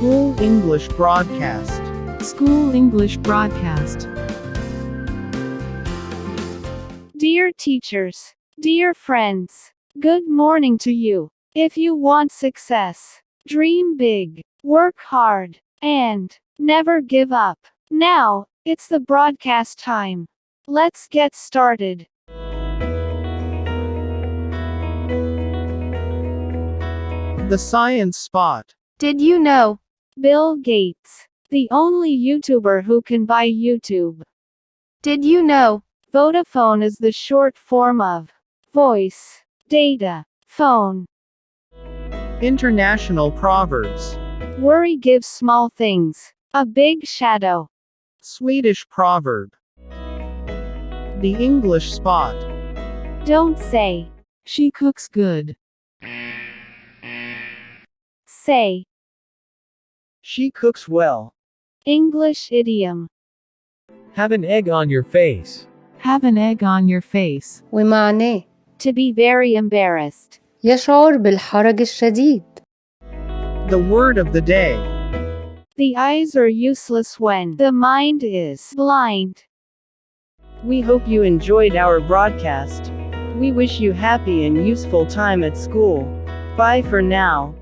School English Broadcast. School English Broadcast. Dear teachers, dear friends, good morning to you. If you want success, dream big, work hard, and never give up. Now, it's the broadcast time. Let's get started. The Science Spot. Did you know? Bill Gates, the only YouTuber who can buy YouTube. Did you know? Vodafone is the short form of voice, data, phone. International Proverbs. Worry gives small things a big shadow. Swedish Proverb. The English Spot. Don't say. She cooks good. Say. She cooks well. English idiom. Have an egg on your face. Have an egg on your face. ومعناه To be very embarrassed. يشعر بالحرج الشديد. The word of the day. The eyes are useless when the mind is blind. We hope you enjoyed our broadcast. We wish you happy and useful time at school. Bye for now.